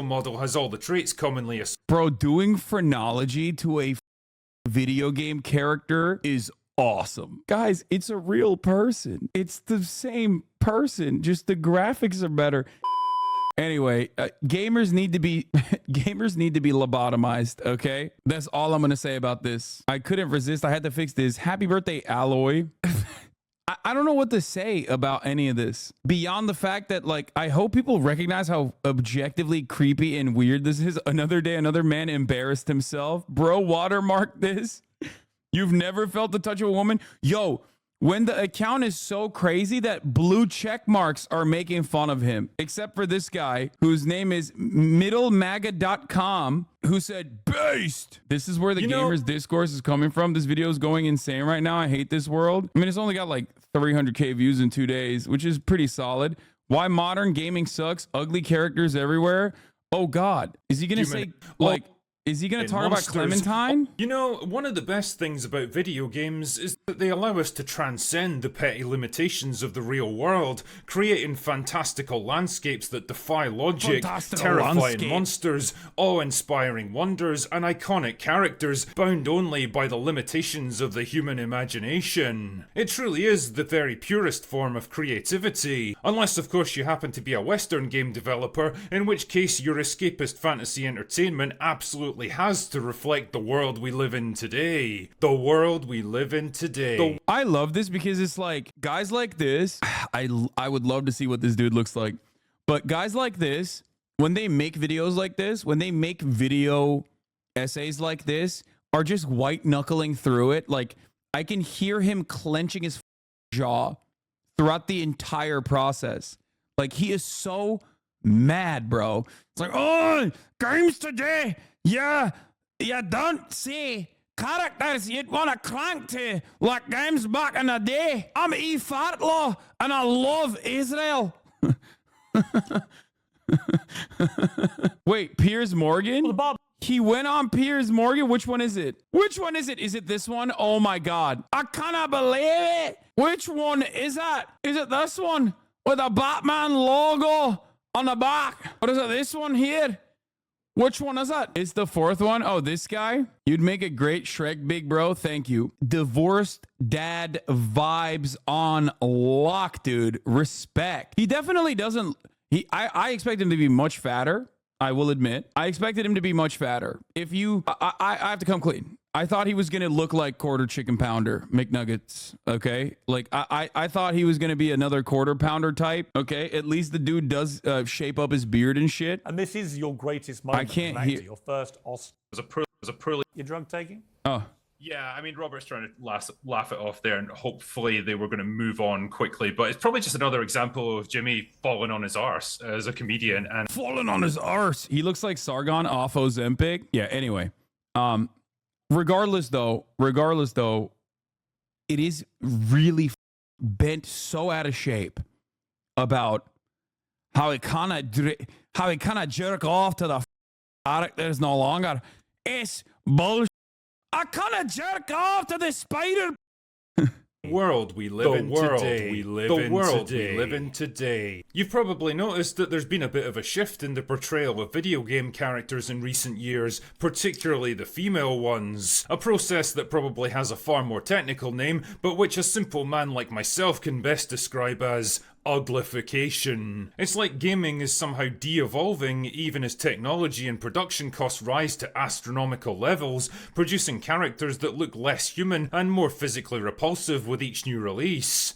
model has all the traits commonly associated. Bro, doing phrenology to a video game character is awesome. Guys, it's a real person. It's the same person, just the graphics are better. Anyway, gamers need to be lobotomized, okay? That's all I'm going to say about this. I couldn't resist. I had to fix this. Happy birthday, Alloy. I don't know what to say about any of this beyond the fact that, like, I hope people recognize how objectively creepy and weird this is. Another day, another man embarrassed himself. Bro, watermark this. You've never felt the touch of a woman? Yo, when the account is so crazy that blue check marks are making fun of him, except for this guy whose name is middlemaga.com, who said, based. This is where the gamers discourse is coming from. This video is going insane right now. I hate this world. I mean, it's only got like 300K views in 2 days, which is pretty solid. Why modern gaming sucks. Ugly characters everywhere. Oh, God. Is he going to say, like... Is he going to talk about Clementine? You know, one of the best things about video games is that they allow us to transcend the petty limitations of the real world, creating fantastical landscapes that defy logic, terrifying monsters, awe-inspiring wonders, and iconic characters bound only by the limitations of the human imagination. It truly is the very purest form of creativity, unless of course you happen to be a Western game developer, in which case your escapist fantasy entertainment absolutely has to reflect the world we live in today. The world we live in today. I love this because it's like guys like this. I would love to see what this dude looks like. But guys like this, when they make videos like this, when they make video essays like this, are just white knuckling through it. Like I can hear him clenching his jaw throughout the entire process. Like he is so mad, bro. It's like, oh, games today. Yeah, you don't see characters you'd want to crank to like games back in the day. I'm E. Fartlaw and I love Israel. Wait, Piers Morgan? He went on Piers Morgan? Which one is it? Which one is it? Is it this one? Oh my God. I cannot believe it. Which one is that? Is it this one with a Batman logo on the back? Or is it this one here? Which one is that? It's the fourth one. Oh, this guy? You'd make a great Shrek, big bro. Thank you. Divorced dad vibes on lock, dude. Respect. He definitely doesn't... I expect him to be much fatter. I will admit. I expected him to be much fatter. If you... I have to come clean. I thought he was going to look like quarter chicken pounder McNuggets, okay? Like, I thought he was going to be another quarter pounder type, okay? At least the dude does shape up his beard and shit. And this is your greatest moment. I can't hear... Your first Oscar. It was a poorly... Your drug taking? Oh. Yeah, I mean, Robert's trying to laugh it off there, and hopefully they were going to move on quickly. But it's probably just another example of Jimmy falling on his arse as a comedian. And falling on his arse. He looks like Sargon off Ozempic. Yeah, anyway. Regardless though, it is really bent so out of shape about how it kind of jerk off to the characters no longer. It's bullshit. I kind of jerk off to the spider. World we live in today. You've probably noticed that there's been a bit of a shift in the portrayal of video game characters in recent years, particularly the female ones. A process that probably has a far more technical name, but which a simple man like myself can best describe as uglification. It's like gaming is somehow de-evolving even as technology and production costs rise to astronomical levels, producing characters that look less human and more physically repulsive with each new release.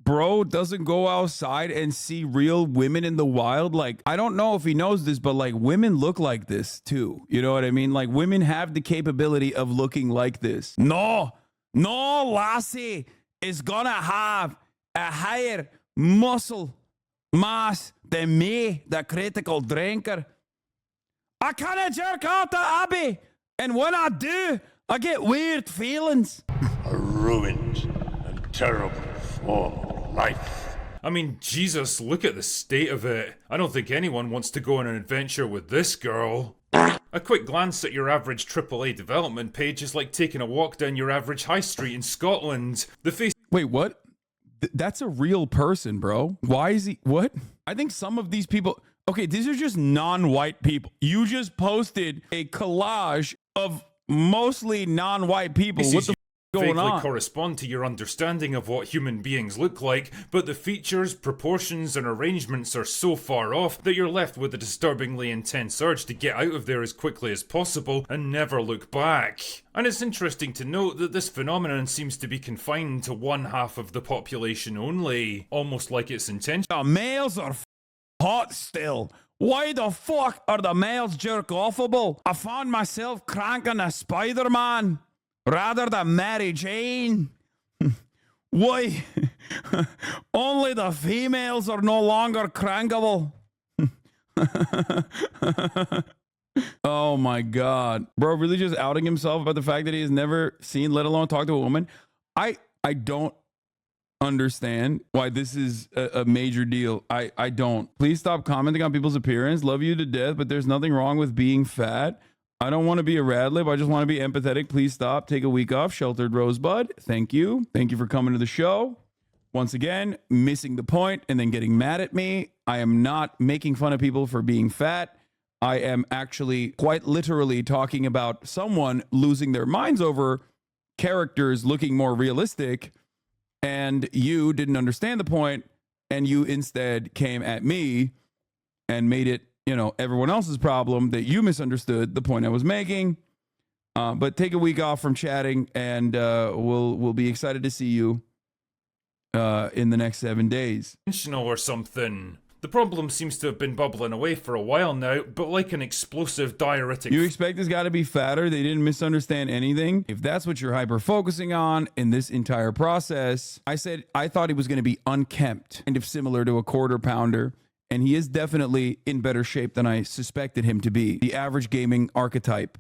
Bro doesn't go outside and see real women in the wild. Like, I don't know if he knows this, but like women look like this too. You know what I mean? Like women have the capability of looking like this. No lassie is gonna have a higher muscle mass than me, the critical drinker. I can't jerk off to Abby, and when I do, I get weird feelings. A ruined and terrible form of life. I mean, Jesus, look at the state of it. I don't think anyone wants to go on an adventure with this girl. A quick glance at your average AAA development page is like taking a walk down your average high street in Scotland. The face... Wait, what? That's a real person, bro. Why is he... What? I think some of these people... Okay, these are just non-white people. You just posted a collage of mostly non-white people. What the going vaguely on? Correspond to your understanding of what human beings look like, but the features, proportions, and arrangements are so far off that you're left with a disturbingly intense urge to get out of there as quickly as possible and never look back. And it's interesting to note that this phenomenon seems to be confined to one half of the population only, almost like it's intentional. The males are hot still. Why the fuck are the males jerk-offable? I found myself cranking a Spider-Man rather than Mary Jane. Why? Only the females are no longer crankable. Oh my god. Bro, really just outing himself about the fact that he has never seen, let alone talked to a woman. I don't understand why this is a major deal. I don't. Please stop commenting on people's appearance. Love you to death, but there's nothing wrong with being fat. I don't want to be a rad lib. I just want to be empathetic. Please stop. Take a week off. Sheltered Rosebud. Thank you. Thank you for coming to the show. Once again, missing the point and then getting mad at me. I am not making fun of people for being fat. I am actually quite literally talking about someone losing their minds over characters looking more realistic, and you didn't understand the point, and you instead came at me and made it, everyone else's problem that you misunderstood the point I was making. But take a week off from chatting, and we'll be excited to see you in the next 7 days. Or something. The problem seems to have been bubbling away for a while now, but like an explosive diuretic. You expect this guy to be fatter? They didn't misunderstand anything? If that's what you're hyper-focusing on in this entire process, I said I thought he was going to be unkempt, kind of similar to a quarter pounder, and he is definitely in better shape than I suspected him to be. The average gaming archetype.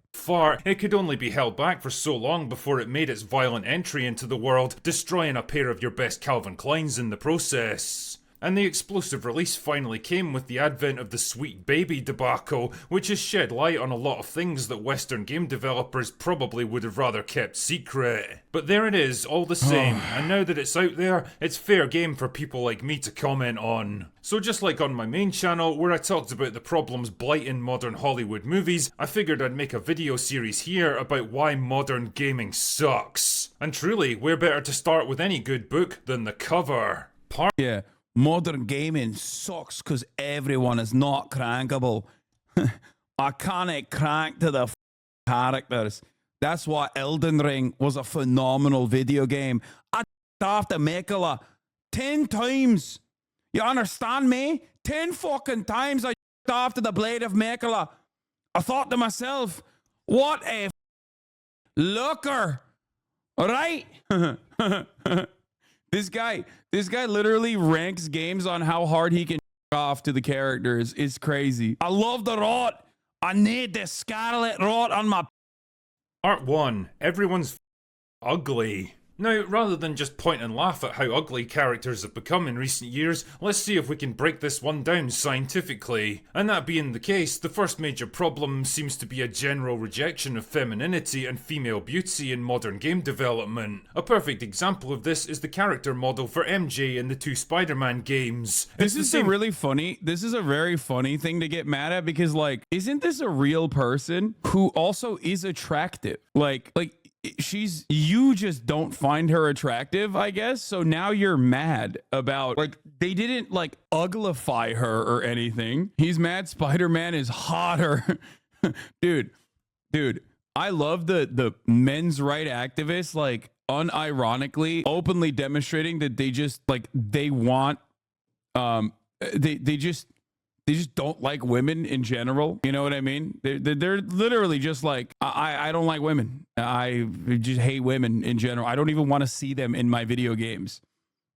It could only be held back for so long before it made its violent entry into the world, destroying a pair of your best Calvin Kleins in the process. And the explosive release finally came with the advent of the Sweet Baby debacle, which has shed light on a lot of things that Western game developers probably would have rather kept secret. But there it is, all the same, and now that it's out there, it's fair game for people like me to comment on. So just like on my main channel, where I talked about the problems blighting modern Hollywood movies, I figured I'd make a video series here about why modern gaming sucks. And truly, where better to start with any good book than the cover? Yeah. Modern gaming sucks because everyone is not crankable. I can't crank to the characters. That's why Elden Ring was a phenomenal video game. I after Mekala 10 times. You understand me? 10 fucking times I after the blade of Mekala. I thought to myself, what a looker. Right? This guy literally ranks games on how hard he can off to the characters. It's crazy. I love the rot. I need the scarlet rot on my... Art 1. Everyone's ugly. Now, rather than just point and laugh at how ugly characters have become in recent years, let's see if we can break this one down scientifically. And that being the case, the first major problem seems to be a general rejection of femininity and female beauty in modern game development. A perfect example of this is the character model for MJ in the 2 Spider-Man games. This is a very funny thing to get mad at, because, like, isn't this a real person who also is attractive? Like, you just don't find her attractive, I guess. So now you're mad about, like, they didn't, like, uglify her or anything. He's mad Spider-Man is hotter. Dude, I love the men's right activists, like, unironically, openly demonstrating that they just, like, they want, they just don't like women in general. You know what I mean? They're literally just like, I don't like women. I just hate women in general. I don't even want to see them in my video games.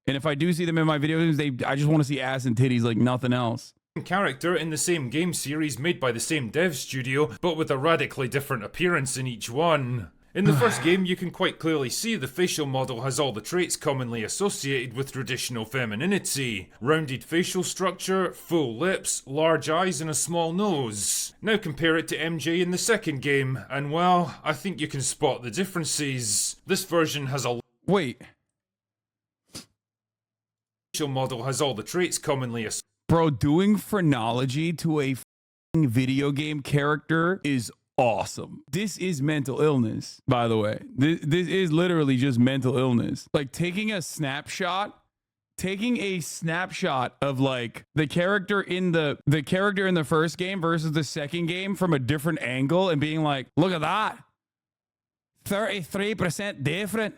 And if I do see them in my video games, I just want to see ass and titties like nothing else. Character in the same game series made by the same dev studio, but with a radically different appearance in each one. In the first game, you can quite clearly see the facial model has all the traits commonly associated with traditional femininity. Rounded facial structure, full lips, large eyes and a small nose. Now compare it to MJ in the second game, and well, I think you can spot the differences. This version has a facial model has all the traits commonly associated Bro, doing phrenology to a video game character is awesome. This is mental illness, by the way. This is literally just mental illness. Like taking a snapshot of like the character in the first game versus the second game from a different angle and being like, look at that. 33% different.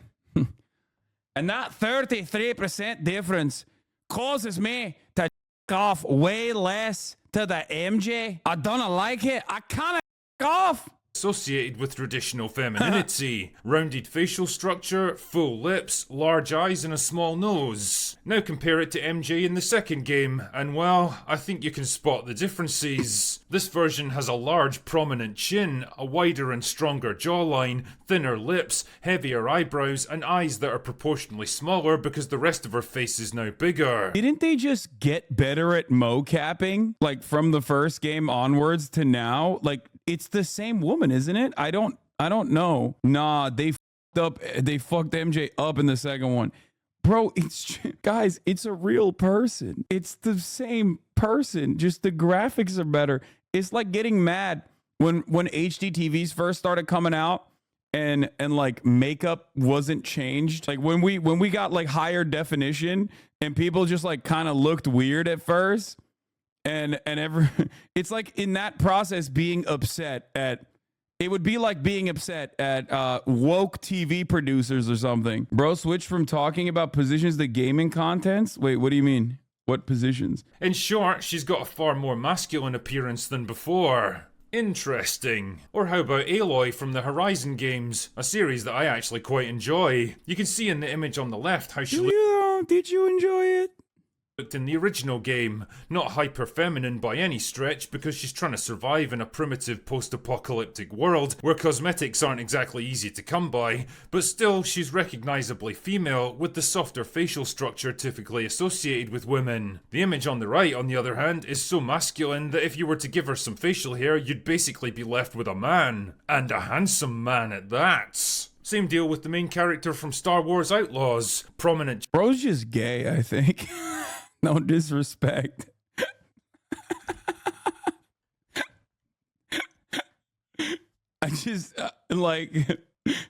And that 33% difference causes me to off way less to the MJ. I don't like it. I kind of off. Associated with traditional femininity. Rounded facial structure, full lips, large eyes and a small nose. Now compare it to MJ in the second game, and well, I think you can spot the differences. This version has a large prominent chin, a wider and stronger jawline, thinner lips, heavier eyebrows, and eyes that are proportionally smaller because the rest of her face is now bigger. Didn't they just get better at mocapping? Like from the first game onwards to now? Like, it's the same woman, isn't it? I don't know. Nah, they fucked MJ up in the second one. Bro, guys, it's a real person. It's the same person, just the graphics are better. It's like getting mad when HD TVs first started coming out and like makeup wasn't changed. Like when we got like higher definition and people just like kind of looked weird at first. And it's like in that process being upset at, it would be like being upset at woke TV producers or something. Bro, switch from talking about positions to gaming contents? Wait, what do you mean? What positions? In short, she's got a far more masculine appearance than before. Interesting. Or how about Aloy from the Horizon games, a series that I actually quite enjoy. You can see in the image on the left how she Did you enjoy it? looked in the original game. Not hyper-feminine by any stretch, because she's trying to survive in a primitive post-apocalyptic world where cosmetics aren't exactly easy to come by, but still she's recognisably female with the softer facial structure typically associated with women. The image on the right, on the other hand, is so masculine that if you were to give her some facial hair, you'd basically be left with a man. And a handsome man at that. Same deal with the main character from Star Wars Outlaws. Prominent. Bro's just gay, I think. No disrespect. I just, like...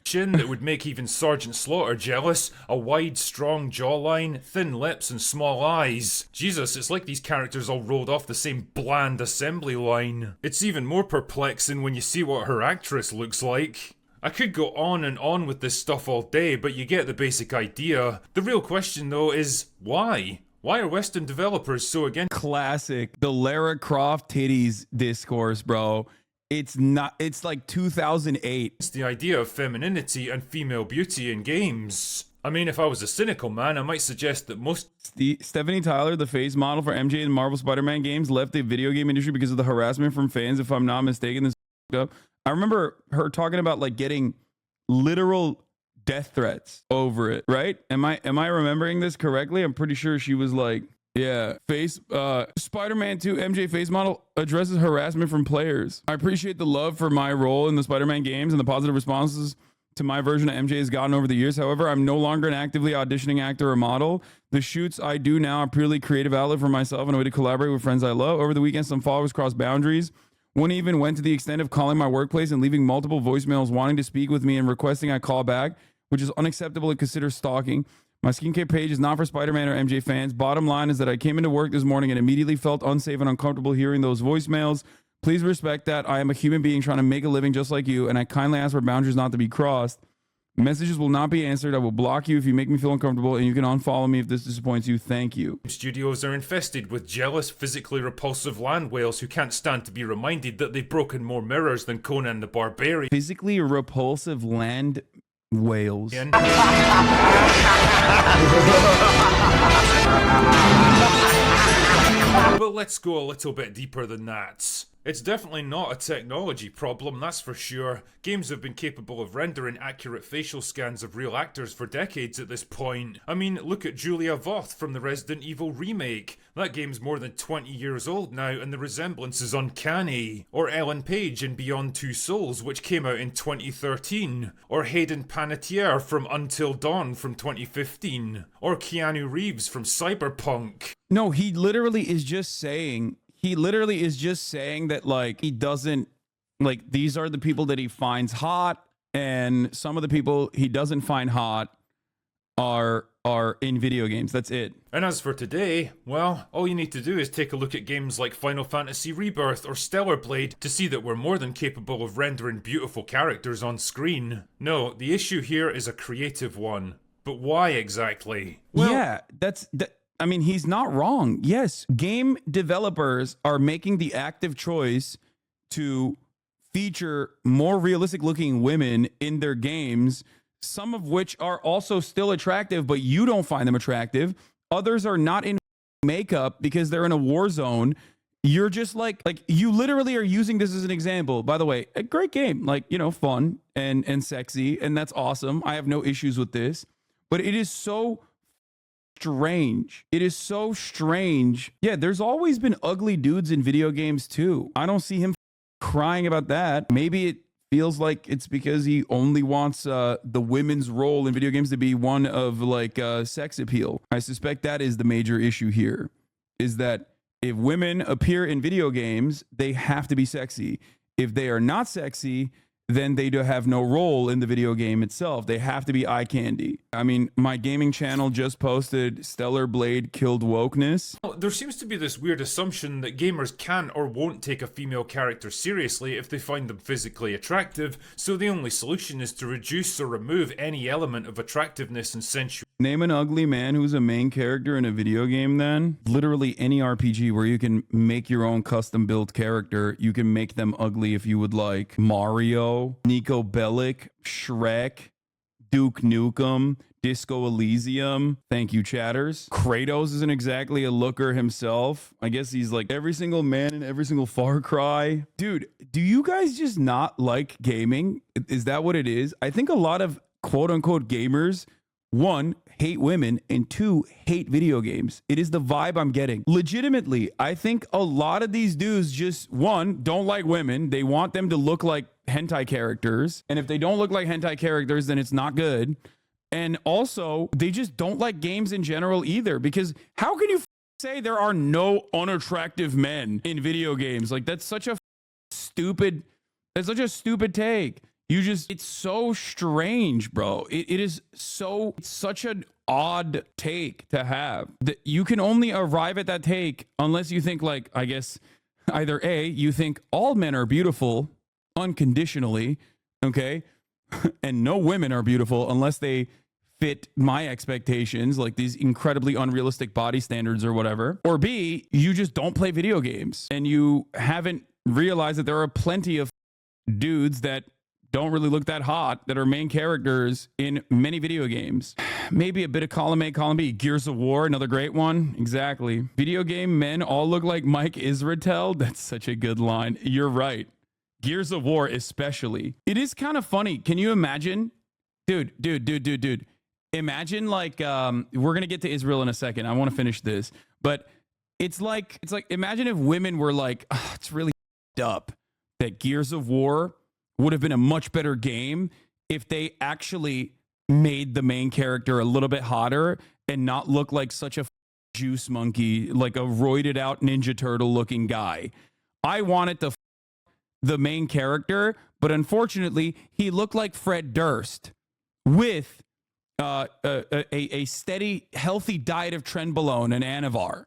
chin that would make even Sergeant Slaughter jealous, a wide, strong jawline, thin lips and small eyes. Jesus, it's like these characters all rolled off the same bland assembly line. It's even more perplexing when you see what her actress looks like. I could go on and on with this stuff all day, but you get the basic idea. The real question though is, why? Why are Western developers so against classic, the Lara Croft titties discourse, bro? It's not, it's like 2008. the idea of femininity and female beauty in games? I mean, if I was a cynical man, I might suggest that most Stephanie Tyler, the face model for MJ in the Marvel Spider-Man games, left the video game industry because of the harassment from fans, if I'm not mistaken. This up. I remember her talking about like getting literal death threats over it, right? Am I remembering this correctly? I'm pretty sure she was like, yeah, Spider-Man 2 MJ face model addresses harassment from players. I appreciate the love for my role in the Spider-Man games and the positive responses to my version of MJ has gotten over the years. However, I'm no longer an actively auditioning actor or model. The shoots I do now are purely creative outlet for myself and a way to collaborate with friends I love. Over the weekend, some followers crossed boundaries. One even went to the extent of calling my workplace and leaving multiple voicemails wanting to speak with me and requesting I call back, which is unacceptable and considered stalking. My skincare page is not for Spider-Man or MJ fans. Bottom line is that I came into work this morning and immediately felt unsafe and uncomfortable hearing those voicemails. Please respect that. I am a human being trying to make a living just like you, and I kindly ask for boundaries not to be crossed. Messages will not be answered. I will block you if you make me feel uncomfortable, and you can unfollow me if this disappoints you. Thank you. Studios are infested with jealous, physically repulsive land whales who can't stand to be reminded that they've broken more mirrors than Conan the Barbarian. Physically repulsive land whales. But let's go a little bit deeper than that. It's definitely not a technology problem, that's for sure. Games have been capable of rendering accurate facial scans of real actors for decades at this point. I mean, look at Julia Voth from the Resident Evil remake. That game's more than 20 years old now and the resemblance is uncanny. Or Ellen Page in Beyond Two Souls, which came out in 2013. Or Hayden Panettiere from Until Dawn from 2015. Or Keanu Reeves from Cyberpunk. No, he literally is just saying that, like, he doesn't, like, these are the people that he finds hot, and some of the people he doesn't find hot are in video games. That's it. And as for today, well, all you need to do is take a look at games like Final Fantasy Rebirth or Stellar Blade to see that we're more than capable of rendering beautiful characters on screen. No, the issue here is a creative one. But why exactly? Well, yeah, I mean, he's not wrong. Yes, game developers are making the active choice to feature more realistic looking women in their games, some of which are also still attractive, but you don't find them attractive. Others are not in makeup because they're in a war zone. You're just like you literally are using this as an example. By the way, a great game, like, you know, fun and sexy, and that's awesome. I have no issues with this, but it is so strange. It is so strange. Yeah, there's always been ugly dudes in video games too. I don't see him crying about that. Maybe it feels like it's because he only wants the women's role in video games to be one of, like, sex appeal. I suspect that is the major issue here, is that if women appear in video games, they have to be sexy. If they are not sexy, then they do have no role in the video game itself. They have to be eye candy. I mean, my gaming channel just posted Stellar Blade killed wokeness. There seems to be this weird assumption that gamers can or won't take a female character seriously if they find them physically attractive, so the only solution is to reduce or remove any element of attractiveness and sensuality. Name an ugly man who's a main character in a video game then. Literally any RPG where you can make your own custom built character, you can make them ugly if you would like. Mario, Nico Bellic, Shrek, Duke Nukem, Disco Elysium. Thank you, chatters. Kratos isn't exactly a looker himself. I guess he's like every single man in every single Far Cry. Dude, do you guys just not like gaming? Is that what it is? I think a lot of quote unquote gamers, one, hate women, and two, hate video games. It is the vibe I'm getting. Legitimately, I think a lot of these dudes just, one, don't like women. They want them to look like hentai characters. And if they don't look like hentai characters, then it's not good. And also, they just don't like games in general either. Because how can you say there are no unattractive men in video games? Like, that's such a stupid take. It's so strange, bro. It is such an odd take to have that you can only arrive at that take unless you think, like, I guess either A, you think all men are beautiful unconditionally, okay? And no women are beautiful unless they fit my expectations, like these incredibly unrealistic body standards or whatever. Or B, you just don't play video games and you haven't realized that there are plenty of dudes that don't really look that hot that are main characters in many video games. Maybe a bit of column A, column B. Gears of War, another great one. Exactly. Video game men all look like Mike Israetel. That's such a good line. You're right. Gears of War especially. It is kind of funny. Can you imagine? Dude. Imagine, like, we're going to get to Israel in a second. I want to finish this. But it's like imagine if women were like, oh, it's really up that Gears of War would have been a much better game if they actually made the main character a little bit hotter and not look like such a juice monkey, like a roided out Ninja Turtle looking guy. I wanted the main character, but unfortunately, he looked like Fred Durst with a steady, healthy diet of Trenbolone and Anavar.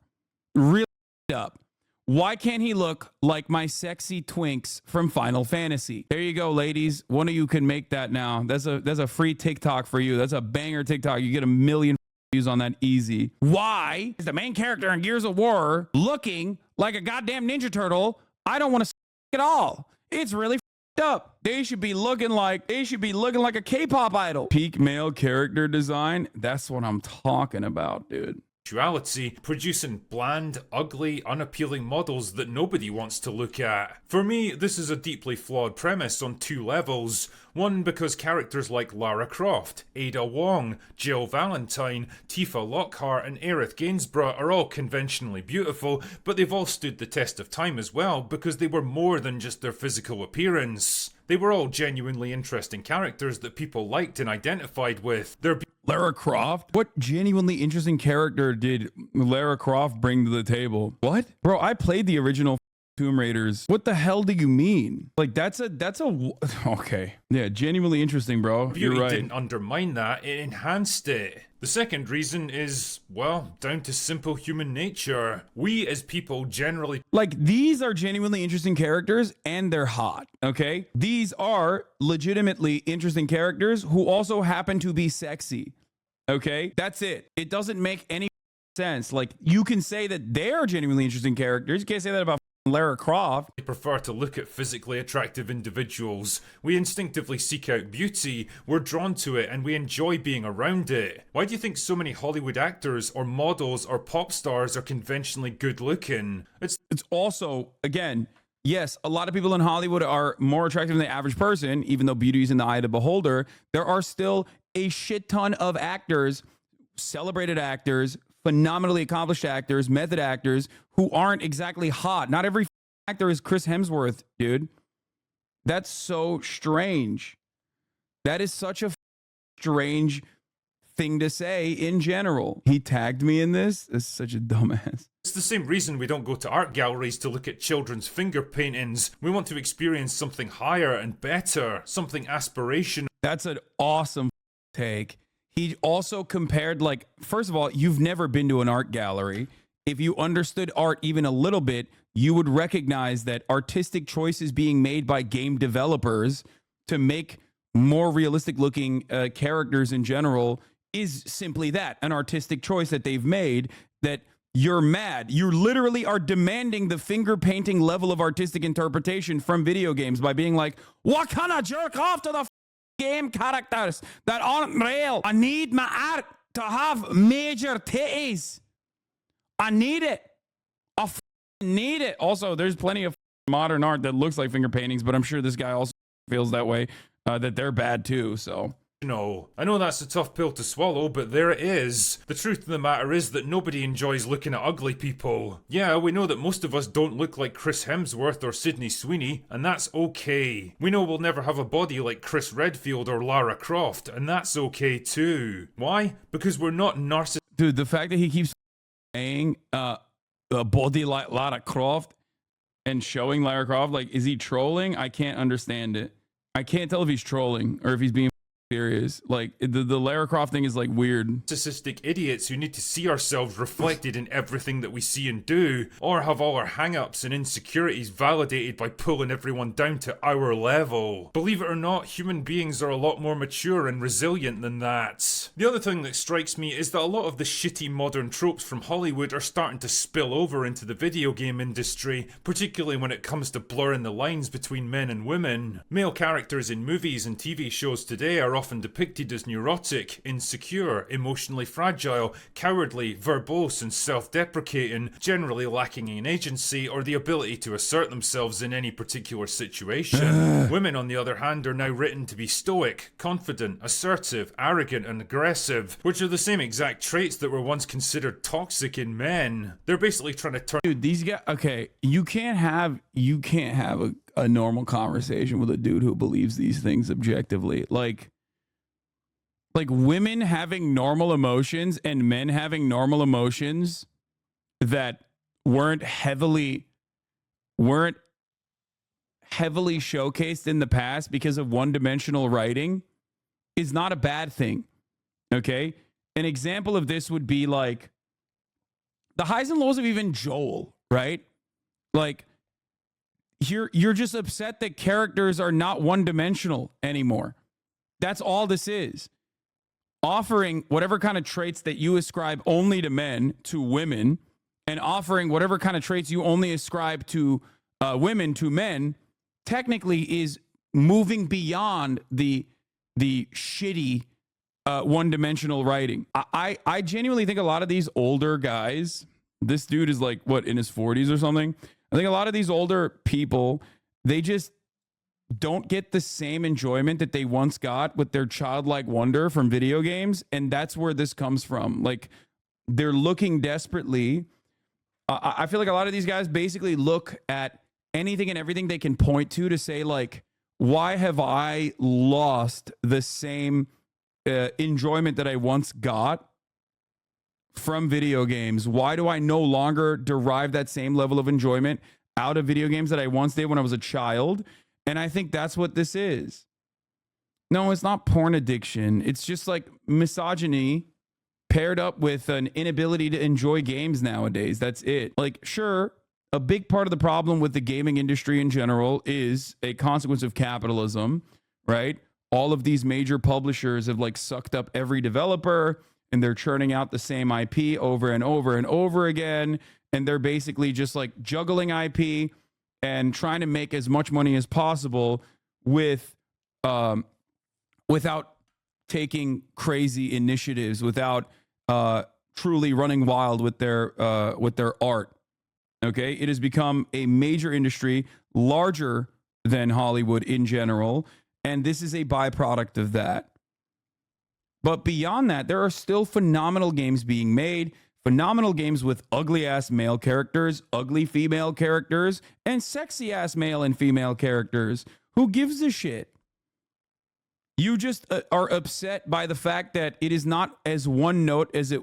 Really up. Why can't he look like my sexy twinks from Final Fantasy? There you go, ladies. One of you can make that now. That's a free TikTok for you. That's a banger TikTok. You get 1 million views on that easy. Why is the main character in Gears of War looking like a goddamn Ninja Turtle? I don't want to at all. It's really up. They should be looking like a K-pop idol. Peak male character design. That's what I'm talking about, dude. sexuality, producing bland, ugly, unappealing models that nobody wants to look at. For me, this is a deeply flawed premise on two levels. One, because characters like Lara Croft, Ada Wong, Jill Valentine, Tifa Lockhart and Aerith Gainsborough are all conventionally beautiful, but they've all stood the test of time as well because they were more than just their physical appearance. They were all genuinely interesting characters that people liked and identified with. Their Lara Croft? What genuinely interesting character did Lara Croft bring to the table? What? Bro, I played the original Tomb Raiders. What the hell do you mean? Like, that's a okay. Yeah, genuinely interesting, bro. beauty You're right. didn't undermine that, it enhanced it. The second reason is, well, down to simple human nature. We as people generally Like, these are genuinely interesting characters and they're hot, okay? These are legitimately interesting characters who also happen to be sexy, okay? That's it. It doesn't make any sense. Like, you can say that they're genuinely interesting characters. You can't say that about Lara Croft. prefer to look at physically attractive individuals. We instinctively seek out beauty, we're drawn to it, and we enjoy being around it. Why do you think so many Hollywood actors or models or pop stars are conventionally good looking? It's Also, again, yes, a lot of people in Hollywood are more attractive than the average person, even though beauty is in the eye of the beholder. There are still a shit ton of actors, celebrated actors, phenomenally accomplished actors, method actors who aren't exactly hot. Not every actor is Chris Hemsworth, dude. That's so strange. That is such a strange thing to say in general. He tagged me in this. This is such a dumbass. It's the same reason we don't go to art galleries to look at children's finger paintings. We want to experience something higher and better, something aspirational. That's an awesome take. He also compared, like, first of all, you've never been to an art gallery. If you understood art even a little bit, you would recognize that artistic choices being made by game developers to make more realistic looking characters in general is simply that, an artistic choice that they've made. That you're mad. You literally are demanding the finger painting level of artistic interpretation from video games by being like, what can I jerk off to the game characters that aren't real? I need my art to have major titties. I need it. I need it. Also, there's plenty of modern art that looks like finger paintings, but I'm sure this guy also feels that way, that they're bad too, so. No, I know that's a tough pill to swallow, but there it is. The truth of the matter is that nobody enjoys looking at ugly people. Yeah, we know that most of us don't look like Chris Hemsworth or Sydney Sweeney, and that's okay. We know we'll never have a body like Chris Redfield or Lara Croft, and that's okay too. Why? Because we're not narcissists. Dude, the fact that he keeps saying a body like Lara Croft and showing Lara Croft, like, is he trolling? I can't understand it. I can't tell if he's trolling or if he's being serious. Like, the Lara Croft thing is like weird. Narcissistic idiots who need to see ourselves reflected in everything that we see and do, or have all our hang-ups and insecurities validated by pulling everyone down to our level. Believe it or not, human beings are a lot more mature and resilient than that. The other thing that strikes me is that a lot of the shitty modern tropes from Hollywood are starting to spill over into the video game industry, particularly when it comes to blurring the lines between men and women. Male characters in movies and TV shows today are often depicted as neurotic, insecure, emotionally fragile, cowardly, verbose and self-deprecating, generally lacking in agency or the ability to assert themselves in any particular situation. Women, on the other hand, are now written to be stoic, confident, assertive, arrogant and aggressive, which are the same exact traits that were once considered toxic in men. They're basically trying to turn— Dude, these guys, okay, you can't have a normal conversation with a dude who believes these things objectively. Like women having normal emotions and men having normal emotions that weren't heavily showcased in the past because of one-dimensional writing is not a bad thing. Okay? An example of this would be like the highs and lows of even Joel, right? Like, you're just upset that characters are not one-dimensional anymore. That's all this is. Offering whatever kind of traits that you ascribe only to men to women, and offering whatever kind of traits you only ascribe to women to men, technically is moving beyond the shitty one-dimensional writing. I genuinely think a lot of these older guys, this dude is like, what, in his 40s or something? I think a lot of these older people, they just don't get the same enjoyment that they once got with their childlike wonder from video games. And that's where this comes from. Like, they're looking desperately. I feel like a lot of these guys basically look at anything and everything they can point to say, like, why have I lost the same enjoyment that I once got from video games? Why do I no longer derive that same level of enjoyment out of video games that I once did when I was a child? And I think that's what this is. No, it's not porn addiction. It's just like misogyny paired up with an inability to enjoy games nowadays. That's it. Like, sure, a big part of the problem with the gaming industry in general is a consequence of capitalism, right? All of these major publishers have like sucked up every developer, and they're churning out the same IP over and over and over again. And they're basically just like juggling IP and trying to make as much money as possible with without taking crazy initiatives, without truly running wild with their art. Okay, it has become a major industry, larger than Hollywood in general, and this is a byproduct of that. But beyond that, there are still phenomenal games being made. Phenomenal games with ugly-ass male characters, ugly female characters, and sexy-ass male and female characters. Who gives a shit? You just are upset by the fact that it is not as one note as it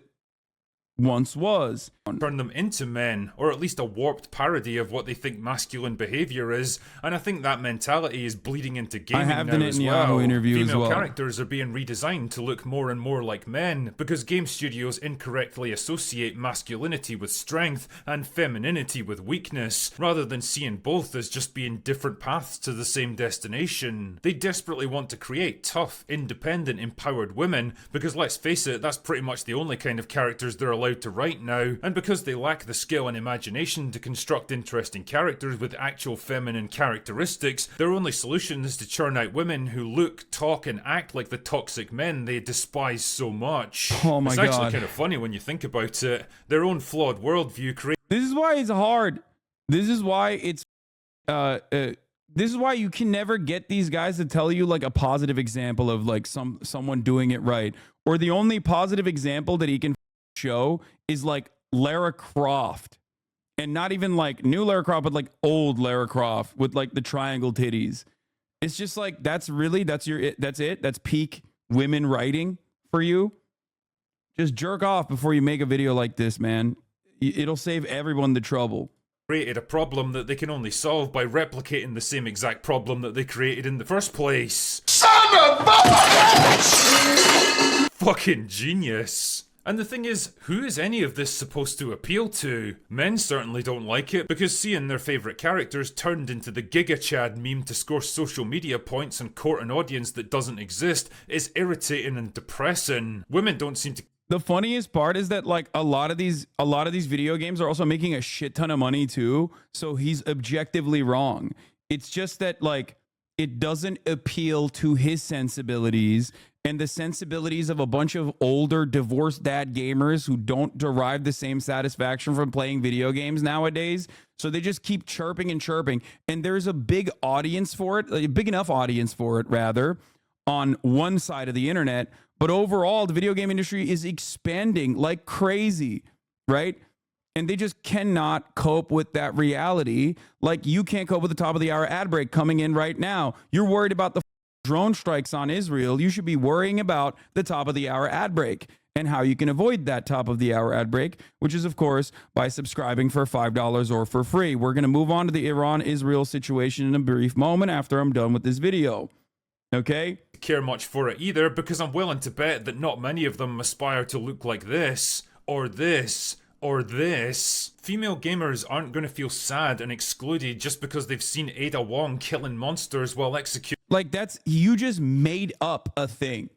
once was. Turn them into men, or at least a warped parody of what they think masculine behavior is, and I think that mentality is bleeding into gaming now as well. Female characters are being redesigned to look more and more like men, because game studios incorrectly associate masculinity with strength and femininity with weakness, rather than seeing both as just being different paths to the same destination. They desperately want to create tough, independent, empowered women, because let's face it, that's pretty much the only kind of characters they're allowed to write now, and because they lack the skill and imagination to construct interesting characters with actual feminine characteristics, their only solution is to churn out women who look, talk, and act like the toxic men they despise so much. Oh my God. It's actually kind of funny when you think about it. Their own flawed worldview creates... This is why it's hard. This is why it's... this is why you can never get these guys to tell you like a positive example of like someone doing it right. Or the only positive example that he can show is like Lara Croft, and not even like new Lara Croft, but like old Lara Croft with like the triangle titties. It's just like, that's it. That's peak women writing for you. Just jerk off before you make a video like this, man. It'll save everyone the trouble. Created a problem that they can only solve by replicating the same exact problem that they created in the first place. Son of a bitch! Fucking genius. And the thing is, who is any of this supposed to appeal to? Men certainly don't like it, because seeing their favourite characters turned into the Giga Chad meme to score social media points and court an audience that doesn't exist is irritating and depressing. Women don't seem to... The funniest part is that like a lot of these video games are also making a shit ton of money too, so he's objectively wrong. It's just that like it doesn't appeal to his sensibilities and the sensibilities of a bunch of older divorced dad gamers who don't derive the same satisfaction from playing video games nowadays. So they just keep chirping and chirping. And there's a big audience for it, a big enough audience for it, rather, on one side of the internet. But overall, the video game industry is expanding like crazy, right? And they just cannot cope with that reality. Like you can't cope with the top of the hour ad break coming in right now. You're worried about the drone strikes on Israel. You should be worrying about the top of the hour ad break and how you can avoid that top of the hour ad break, which is, of course, by subscribing for $5 or for free. We're going to move on to the Iran-Israel situation in a brief moment after I'm done with this video. Okay? Care much for it either, because I'm willing to bet that not many of them aspire to look like this, or this, or this. Female gamers aren't going to feel sad and excluded just because they've seen Ada Wong killing monsters while executing. Like you just made up a thing.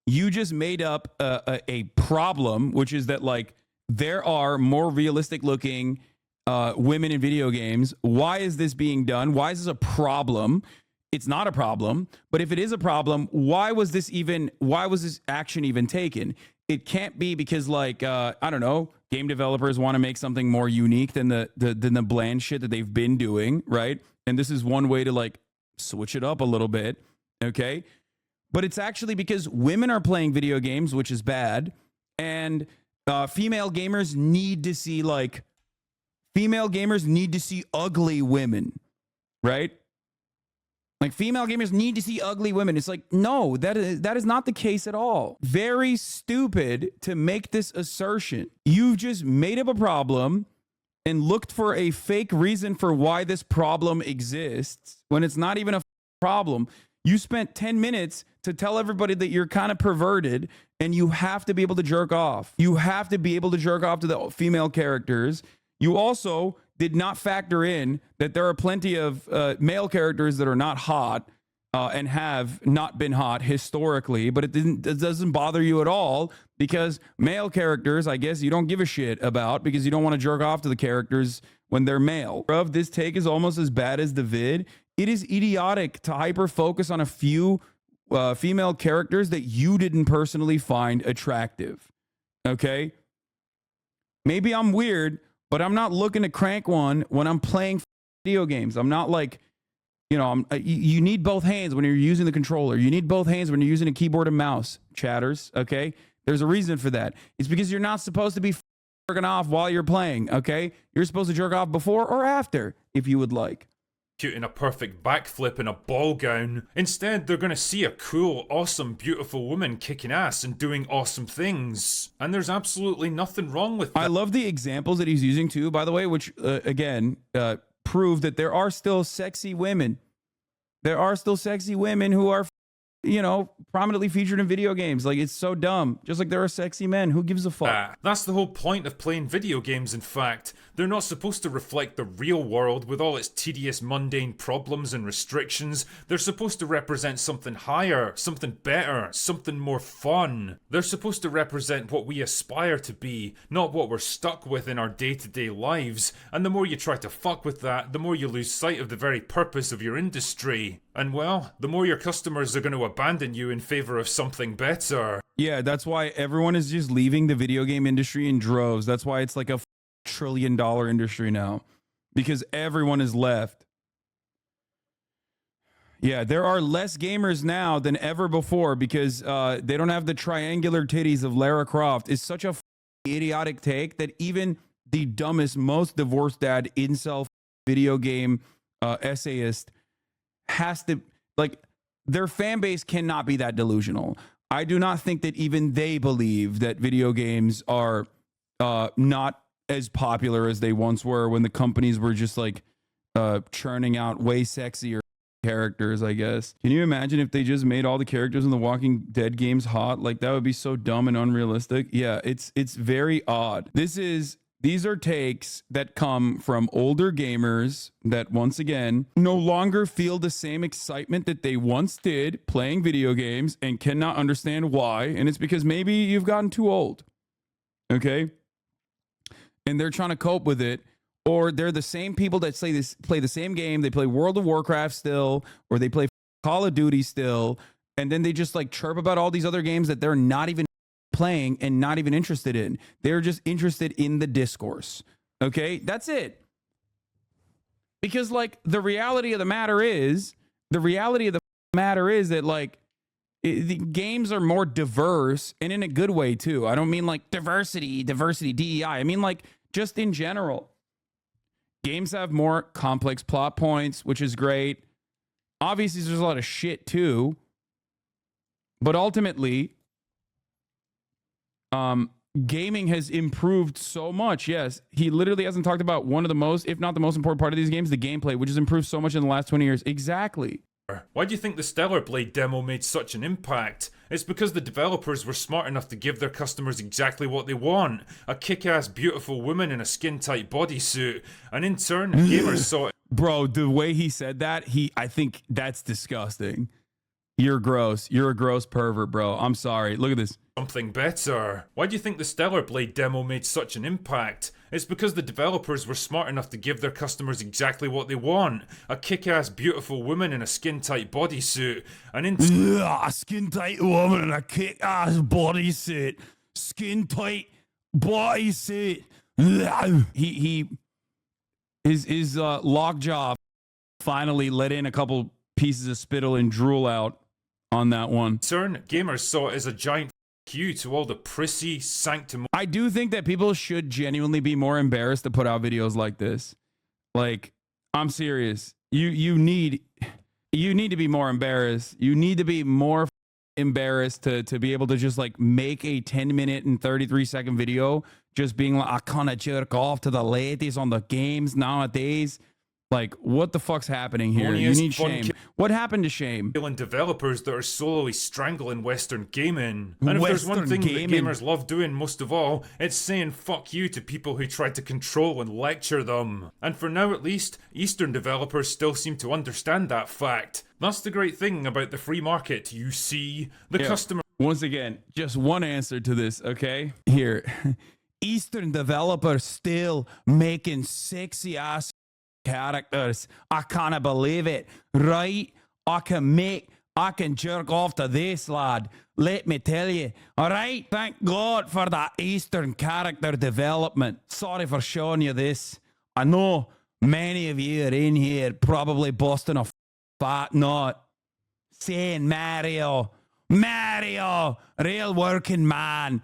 You just made up a problem, which is that like there are more realistic looking women in video games. Why is this being done? Why is this a problem? it's not a problem. But if it is a problem, why was this action even taken? It can't be because, like, I don't know, game developers want to make something more unique than the bland shit that they've been doing, right? And this is one way to, like, switch it up a little bit, okay? But it's actually because women are playing video games, which is bad, and female gamers need to see, like, ugly women, right? Like, female gamers need to see ugly women. It's like, no, that is not the case at all. Very stupid to make this assertion. You've just made up a problem and looked for a fake reason for why this problem exists when it's not even a problem. You spent 10 minutes to tell everybody that you're kind of perverted and you have to be able to jerk off. You have to be able to jerk off to the female characters. You also did not factor in that there are plenty of male characters that are not hot and have not been hot historically, but it doesn't bother you at all because male characters, I guess, you don't give a shit about because you don't want to jerk off to the characters when they're male. Bruv, this take is almost as bad as the vid. It is idiotic to hyper focus on a few female characters that you didn't personally find attractive. Okay? Maybe I'm weird, but I'm not looking to crank one when I'm playing video games. I'm not like, you know, you need both hands when you're using the controller. You need both hands when you're using a keyboard and mouse, chatters, okay? There's a reason for that. It's because you're not supposed to be jerking off while you're playing, okay? You're supposed to jerk off before or after, if you would like. In a perfect backflip in a ball gown. Instead, they're gonna see a cool, awesome, beautiful woman kicking ass and doing awesome things. And there's absolutely nothing wrong with that. I love the examples that he's using too, by the way, which, again, prove that there are still sexy women. There are still sexy women who are, you know, prominently featured in video games. Like, it's so dumb. Just like there are sexy men. Who gives a fuck? That's the whole point of playing video games, in fact. They're not supposed to reflect the real world with all its tedious, mundane problems and restrictions. They're supposed to represent something higher, something better, something more fun. They're supposed to represent what we aspire to be, not what we're stuck with in our day-to-day lives. And the more you try to fuck with that, the more you lose sight of the very purpose of your industry. And well, the more your customers are going to abandon you in favor of something better. Yeah, that's why everyone is just leaving the video game industry in droves. That's why it's like a $1 trillion industry now, because everyone is left. Yeah, there are less gamers now than ever before because they don't have the triangular titties of Lara Croft. It's such a idiotic take that even the dumbest, most divorced dad incel video game essayist has to, like, their fan base cannot be that delusional. I do not think that even they believe that video games are not as popular as they once were when the companies were just like churning out way sexier characters, I guess. Can you imagine if they just made all the characters in the Walking Dead games hot? Like, that would be so dumb and unrealistic. Yeah, it's very odd. These are takes that come from older gamers that, once again, no longer feel the same excitement that they once did playing video games and cannot understand why. And it's because maybe you've gotten too old, okay? And they're trying to cope with it. Or they're the same people that play the same game. They play World of Warcraft still, or they play Call of Duty still. And then they just like chirp about all these other games that they're not even playing and not even interested in. They're just interested in the discourse. Okay, that's it. Because like the reality of the matter is that like the games are more diverse, and in a good way too. I don't mean like diversity DEI. I mean like just in general. Games have more complex plot points, which is great. Obviously, there's a lot of shit too. But ultimately, gaming has improved so much. Yes, he literally hasn't talked about one of the most, if not the most important part of these games, the gameplay, which has improved so much in the last 20 years. Exactly. Why do you think the Stellar Blade demo made such an impact? It's because the developers were smart enough to give their customers exactly what they want. A kick-ass beautiful woman in a skin-tight bodysuit. And in turn, gamers saw it. Bro, the way he said that, I think that's disgusting. You're gross. You're a gross pervert, bro. I'm sorry. Look at this. something better. Why do you think the Stellar Blade demo made such an impact? It's because the developers were smart enough to give their customers exactly what they want. A kick-ass beautiful woman in a skin-tight bodysuit. A skin-tight woman in a kick-ass bodysuit. Skin-tight bodysuit. His lockjaw finally let in a couple pieces of spittle and drool out on that one. Gamers saw it as a giant you to all the prissy, sanctimonious. I do think that people should genuinely be more embarrassed to put out videos like this. Like, I'm serious. You need to be more embarrassed. You need to be more embarrassed to be able to just like make a 10-minute and 33-second video just being like, I kind of jerk off to the ladies on the games nowadays. Like, what the fuck's happening here? You need shame. What happened to shame? Developers that are slowly strangling Western gaming. And if there's one thing that gamers love doing most of all, it's saying fuck you to people who try to control and lecture them. And for now at least, Eastern developers still seem to understand that fact. That's the great thing about the free market, you see. The customer... Once again, just one answer to this, okay? Here. Eastern developers still making sexy-ass characters. I can't believe it, right? I can jerk off to this, lad. Let me tell you. All right? Thank God for that Eastern character development. Sorry for showing you this. I know many of you are in here probably busting a fat nut saying Mario, real working man.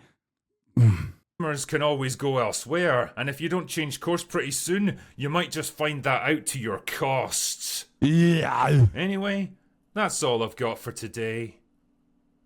Customers can always go elsewhere, and if you don't change course pretty soon, you might just find that out to your costs. Yeah. Anyway, that's all I've got for today.